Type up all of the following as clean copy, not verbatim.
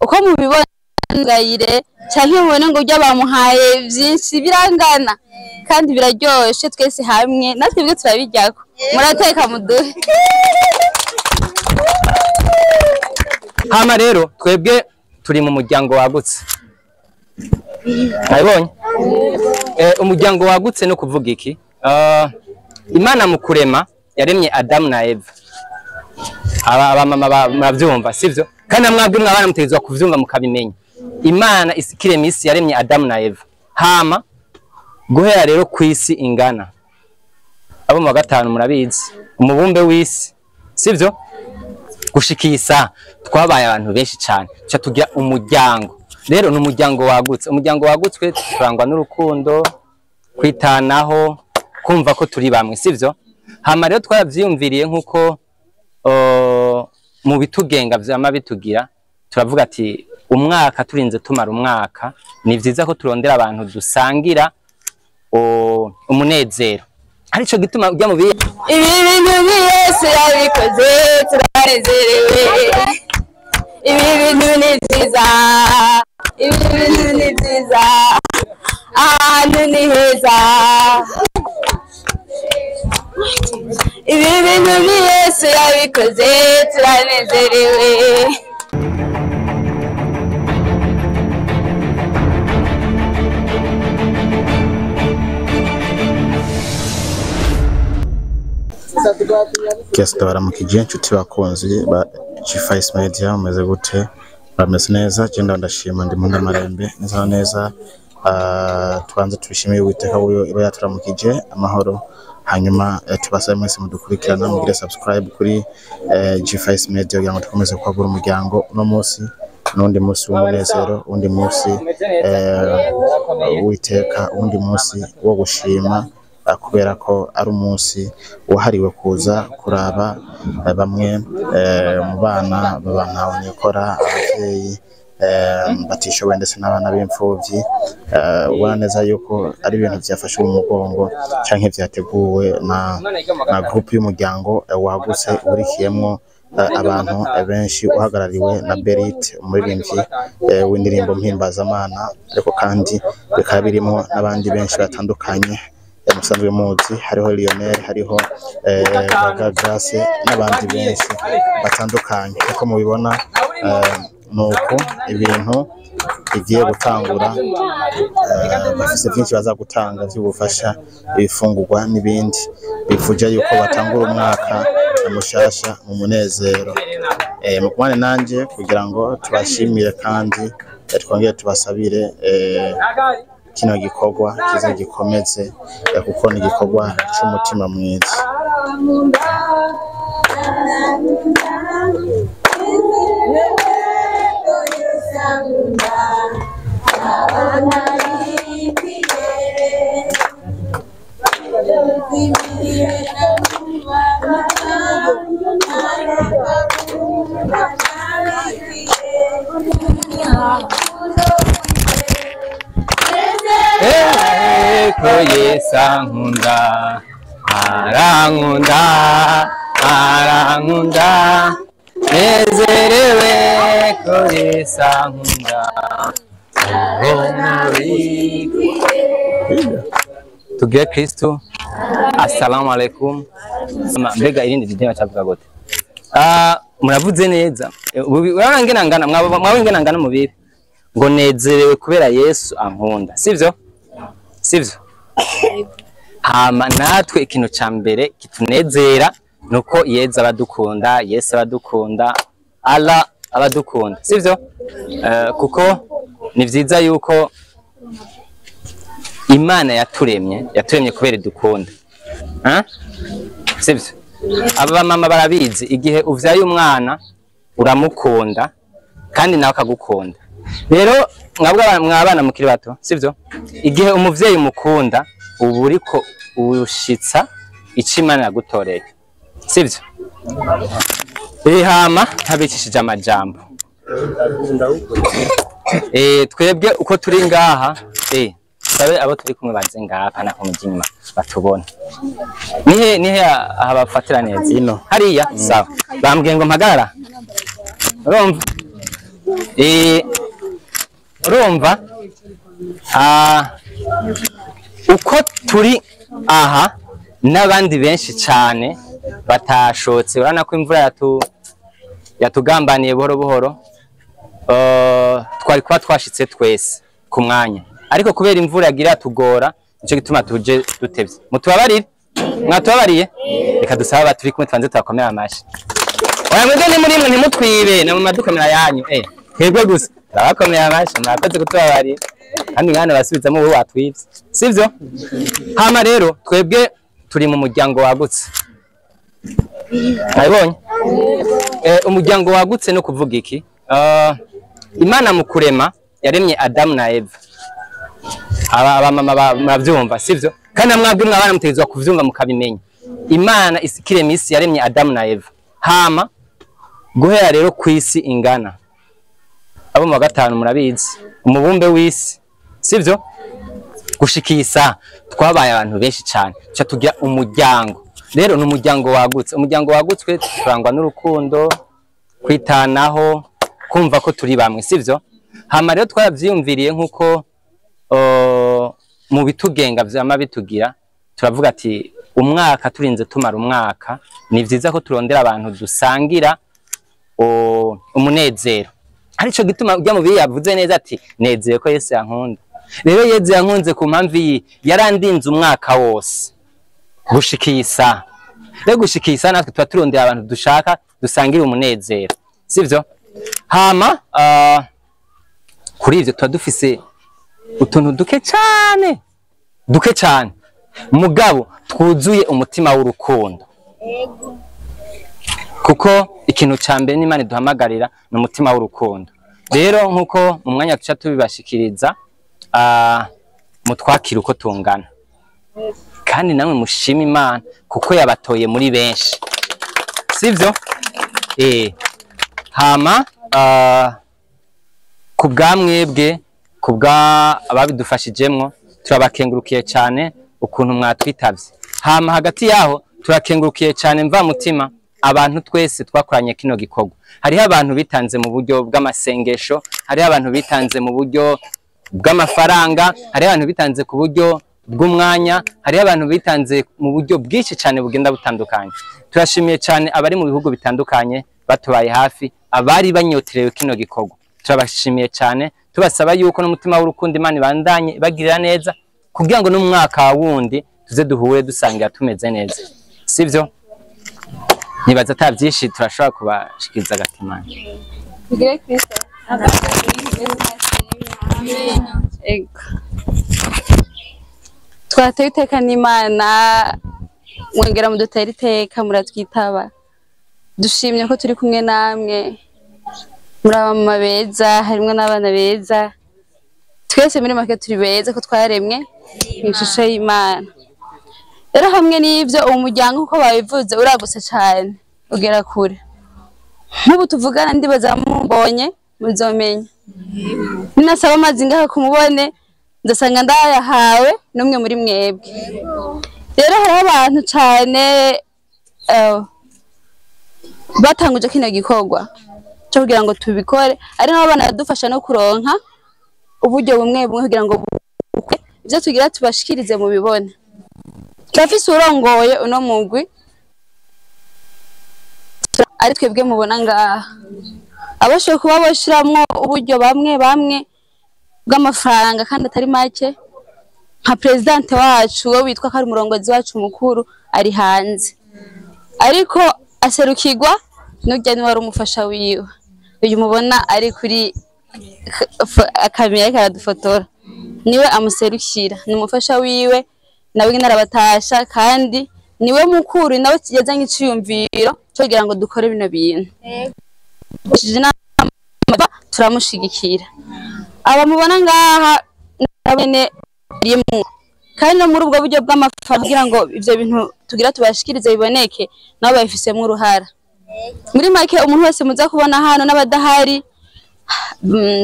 uko mubibona ngayire cyangwa mubone ngo ujya bamuhaye byinshi birangana kandi biraryoshe twese hamwe natwe bwe turabiryako murateka muduhe hama rero twebwe turi mu muryango wagutse ayibonye umuryango wagutse no kuvuga iki Imana mu kurema yaremye Adamu na Eva abamama bavyumva sivyo kandi mwabwe mwabana mutegezwa kuvyumva mukabimenya Imana isikirema isi yaremye Adamu na Eva hama guhera rero kwisi ingana abo mu gatanu murabizi umubumbe w'isi sivyo gushikisa twabaye abantu benshi cyane cyo tugira umuryango rero n'umuryango wagutswe turangwa n'urukundo kwitanaho kumva ko turi bamwe sivyo hama rero twaravyiyumviriye nkuko mu bitugenga vyama bitugira turavuga ati umwaka turinze tumara umwaka ni vyiza ko turondera abantu dusangira umunezero arico gituma ujya mu biye ibi bintu byose yabikoze turanezerewe ibi bintu ni byiza ahantu ni heza ibi bintu byose yabikoze turanezerewe Kiasi baramukije inshuti bakunzi ba G5 Media umeze gute bameze neza genda ndashima ndi mu ndamarembe neza twanze tubishimiye Uwiteka iba yaturamukije amahoro hanyuma tubasabe mwese mudukurikirana mugire subscribe kuri G5 Media kugira ngo dukomeze kwagura umuryango no munsi n'undi munsi w'umunezero undi munsi Uwiteka undi munsi wo gushima kubera ko ari umunsi wahariwe kuza kuraba bamwe mu bana babantawonyekora abavyeyi batishoboye ndetse n'abana b'imfuvyi ubona neza yuko ari ibintu byafashe mu mugongo canke vyateguwe na groupe y'umuryango wagutse urikiyemwo abantu benshi uhagarariwe na Berit umuririmbyi w'indirimbo mpimbazamana ariko kandi bikaba birimo n'abandi benshi batandukanye musanzwe muzi hariho Lionel hariho Bagenziwe n'abandi benshi batandukanye uko mubibona nuko ibintu bigiye gutangura bafise byinshi baza gutanga by'ubufasha ibifungurwa n'ibindi bivuga yuko batangura umwaka mushasha mu munezero mukumane nanje kugira ngo tubashimire kandi twongere tubasabire kino gikorwa kiza gikomeze kuko ni igikorwa cy'umutima mwiza Sankunda arankunda nezerewe ko sankunda tugire Kristo assalamu alaikum mbega irindi video cyavuga gute muravuze neza urangena ngana mu bibi ngo nezerewe kubera Yesu ankunda sivyo hama natwe ikintu ca mbere kitunezera nuko Yesu abadukunda Yesu abadukunda Allah abadukunda sivyo kuko ni vyiza yuko Imana yaturemye kubera dukunda sivyo aba mama barabizi igihe uvyaye umwana uramukunda kandi nawe akagukunda rero mwabana mukiri bato sivyo igihe umuvyeyi mukunda ubu uriko ushitsa ico Imana yagutoreye sivyo hama ntabikishije amajambo twebwe uko turi ngaha sabe abo turi kumwe baze ngaha kana kumujima batubona nihe abafatira neza ino hariya sawa bambwiye ngo mpagara urumva uko turi aha n'abandi benshi cyane batashotse urana ko imvura yatugambaniye buhoro buhoro twari kuba twashitse twese ku mwanya ariko kubera imvura yagira tugora nico gituma tuje dutevye mutubabarire mwatubabariye reka dusaba turi kumwe twanze twakomera amashi oya mwebwe ni muri mwe ntimutwibe na mu madukamera yanyu twebwe gusa turabakomera amashi mwakoze kutubabarira kandi ngana basubizamo wowe watwivye sivyo hama rero twebwe turi mu muryango wagutse ayibonye umuryango wagutse no kuvuga iki Imana mu kurema yaremye Adamu na Eva abamama muravyumva sivyo kandi mwabwe mwabana mutegezwa kuvyumva mukabimenya Imana isikire misi yaremye Adamu na Eva hama guhera rero kwisi ingana abo mu gatanu murabizi umubumbe w'isi sivyo gushikisa twabaye abantu benshi cyane cyo tugira umuryango rero n'umuryango wagutse umuryango wagutswe turangwa n'urukundo kwitanaho kumva ko turi bamwe sivyo hama rero twaravyiyumviriye nkuko mu bitugenga vyama bitugira turavuga ati umwaka turinze tumara umwaka ni vyiza ko turondera abantu dusangira umunezero arico gituma ujya mu biyavuze neza ati nezeye ko Yesu yankunda rero Yesu yankunze ku mpamvu yarandinze umwaka wose gushikisa rero gushikisa natwe tuba turondera abantu dushaka dusangira umunezero sivyo hama kuri ivyo tuba dufise utuntu duke cyane mugabo twuzuye umutima w'urukundo kuko ikintu cyambere n'Imana duhamagarira n'umutima w'urukundo rero nkuko mu mwanya tuca tubibashikiriza mutwakira uko tungana kandi namwe mushima Imana kuko yabatoye muri benshi sivyo hama kubwamwebwe kubwa ababidufashijemwo turabakengurukiye cyane ukuntu mwatwitavye hama hagati yaho turakengurukiye cyane mva mutima abantu twese twakoranye kino gikorwa hariho abantu bitanze mu buryo bw'amasengesho hariho abantu bitanze mu buryo bw'amafaranga hariho abantu bitanze ku buryo bw'umwanya hariho abantu bitanze mu buryo bwinshi cyane bugenda butandukanye turashimiye cyane abari mu bihugu bitandukanye batubaye hafi abari banyoterewe kino gikorwa turabashimiye cyane tubasaba yuko n'umutima w'urukundo Imana ibandanye bagirira neza kugira ngo n'umwaka wundi tuze duhure dusangira tumeze neza sivyo nibaza atavyishi turashobora kubashikiriza agatimana Bigire Kristo twateye iteka n'Imana mwongera mudutera iteka muratwitaba dushimye ko turi kumwe namwe muri abamama beza harimwo n'abana beza twese muri make turi beza ko twaremwe mw'ishusho y'Imana rero hamwe n'ivyo umuryango uko babivuze uragutse cyane ugera kure nk'ubu tuvugana ndibaza mubonye muzomenya ninasaba amazi ngaha kumubone ndasanga ndayahawe n'umwe muri mwebwe rero hariho abantu cyane batanguje kino gikorwa cyo kugira ngo tubikore ari nabo bana badufasha no kuronka uburyo bumwe kugira ngo ivyo tugira tubashikirize mu bibone turafise urongoye uno mugwi ari twebwe mubona ngaha abashoboye kuba boshiramwo uburyo bamwe bw'amafaranga kandi atari make nka presidente wacu we witwa ko ari umurongozi wacu mukuru ari hanze ariko aserukirwa n'urya ni wari umufasha wiwe uyu mubona ari kuri kamera karadufotora niwe amuserukira ni umufasha wiwe nawe narabatasha kandi niwe mukuru nawe yazanye iciyumviro cyo kugira ngo dukore bino bintu turamushigikira aba mubona ngaha nabene rimwe kandi no muri ubwo buryo bw'amafaranga kugira ngo ivyo bintu tugira tubashikirize biboneke nabo babifisemo uruhara. Muri make umuntu wese muza kubona hano n'abadahari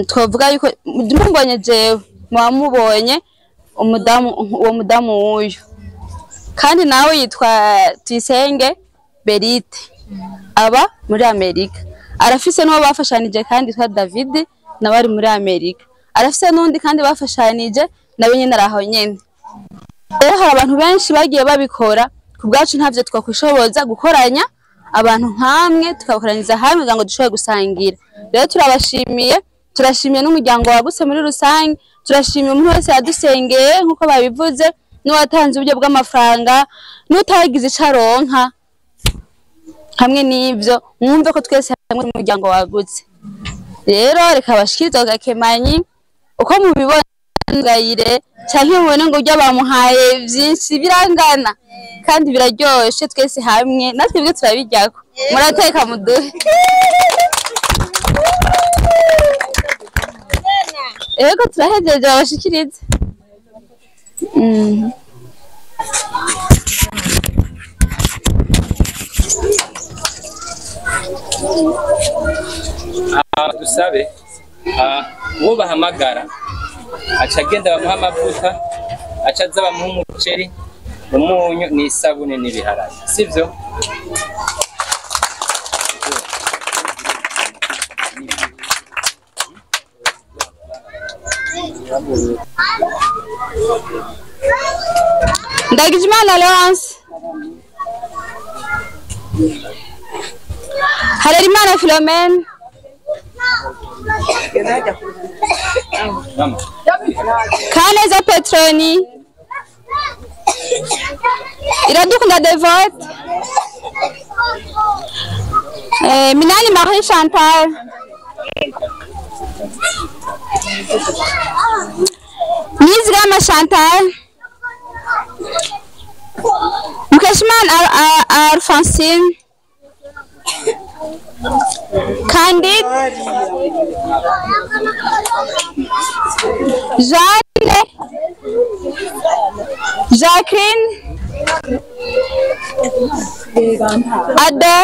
twavuga yuko mumbonye jewe mwamubonye uwo mudamu wuyu, kandi nawe yitwa Tuyisenge Berite, aba muri Amerika. Arafise n'uwo bafashanije kandi yitwa David, nawe ari muri Amerika. Arafise n'undi kandi bafashanije nawe nyene araho nyene. Rero hari abantu benshi bagiye babikora, ku bwacu ntavyo twakwishoboza gukoranya abantu nkamwe tukabakoraniza hamwe kugira ngo dushobore gusangira. Rero turabashimiye, turashimiye n'umuryango wagutse muri rusange, turashimiye umuntu wese yadusengeye nkuko babivuze, n'uwatanze uburyo bw'amafaranga, n'utagize ico aronka. Hamwe n'ivyo mwumve ko twese hamwe mu muryango wagutse. Rero reka bashikirize gakemanyi uko mubibona ngayire canke mubone ngo urya bamuhaye vyinshi birangana kandi biraryoshe, twese hamwe natwe byo turabiryako. Murateka muduhe. Ego turahejeje abashikirize. Dusabe uwo bahamagara aca agenda bamuha amavuta, aca aza bamuha umuceri, umunyu n'isabune n'ibiharage, sivyo? Ndagijimana Leonce, Harerimana Philomene, Kaneza Petroni, Iradukunda Devote, Minani Marie Chantal, Nizigama Chantal, Mukeshman Alphonsine, Candide, Jeanne, Jacqueline, Ada,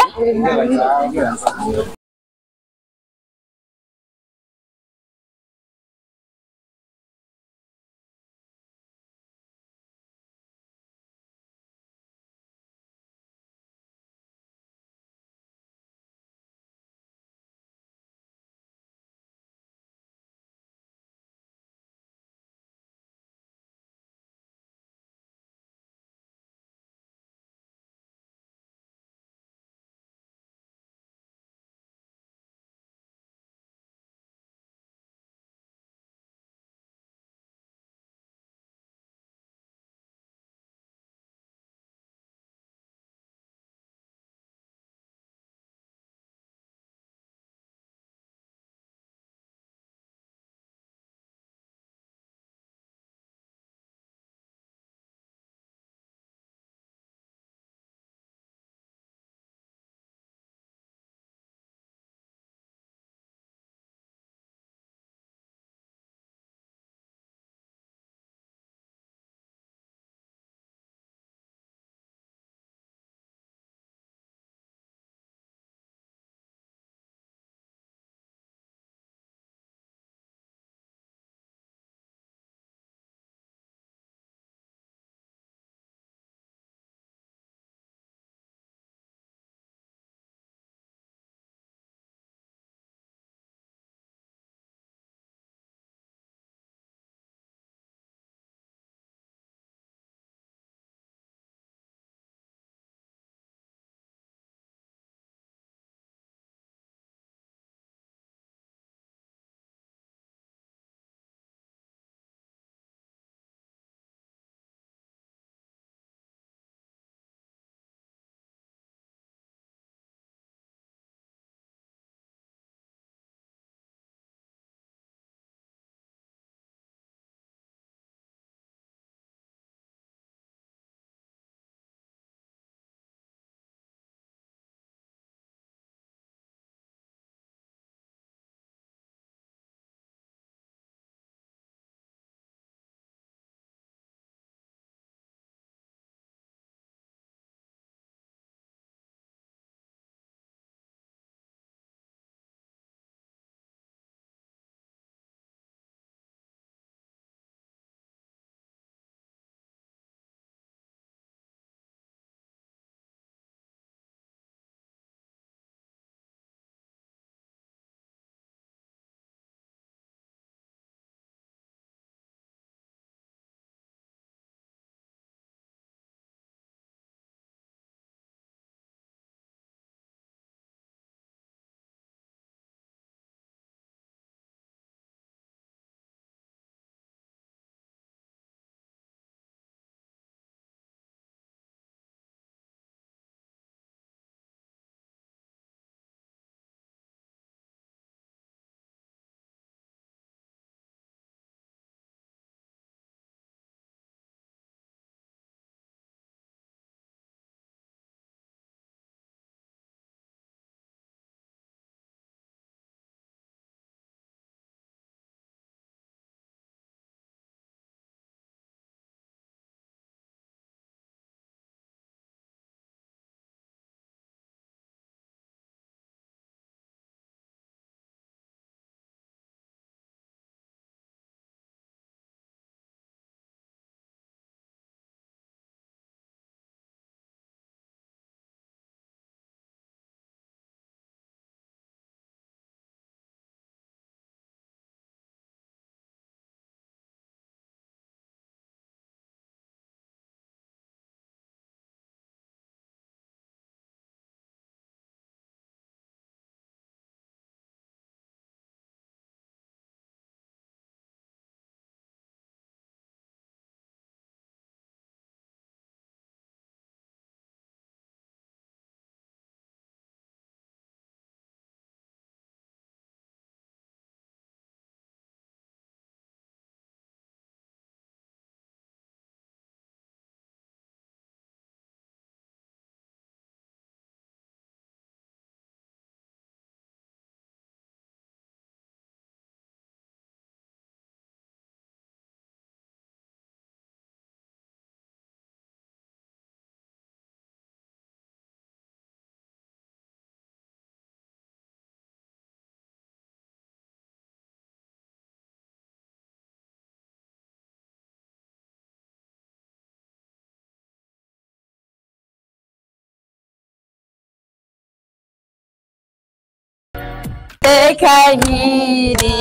tekanyiri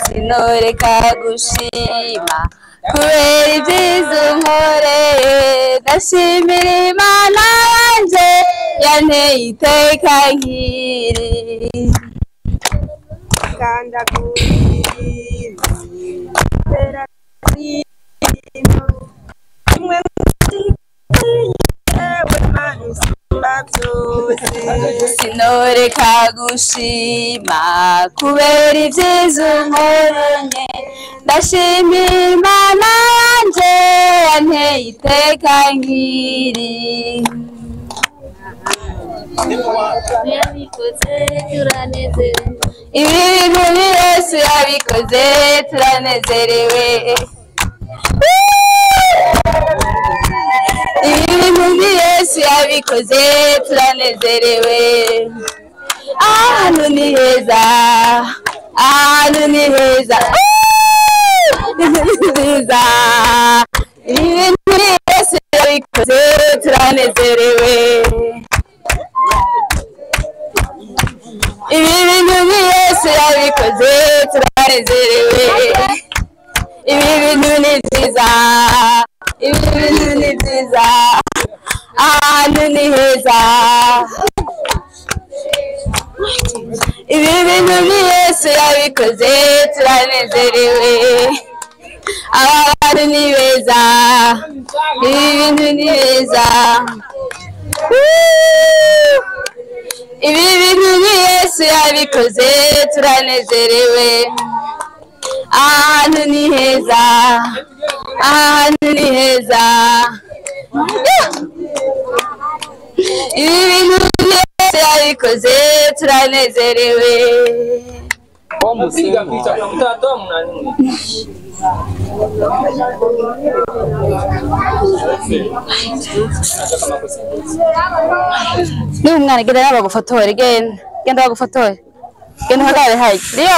sinoreka gushima kubera ibyiza unkoreye ndashimira Imana yanje yanteye iteka nkiri sinoreka gushima kubera ibyiza unkoreye ndashimira Imana yanje yanteye iteka nkiri ibi bintu Yesu yabikoze turanezerewe ibi bintu Yesu yabikoze turanezerewe ahantu ni heza ahantu ni heza nziza ibi bintu Yesu yabikoze turanezerewe ibi bintu Yesu yabikoze turanezerewe ibi bintu ni byiza ibi bintu ni byiza ahantu ni heza ibi bintu Yesu yabikoze turanezerewe abantu ni beza ibi bintu ni beza ibi bintu Yesu yabikoze turanezerewe ahantu ni heza ahantu ni heza ibi bintu Yesu yabikoze turanezerewe ni umwana genda nabagufotore genda bagufotore genda uhagarare hajya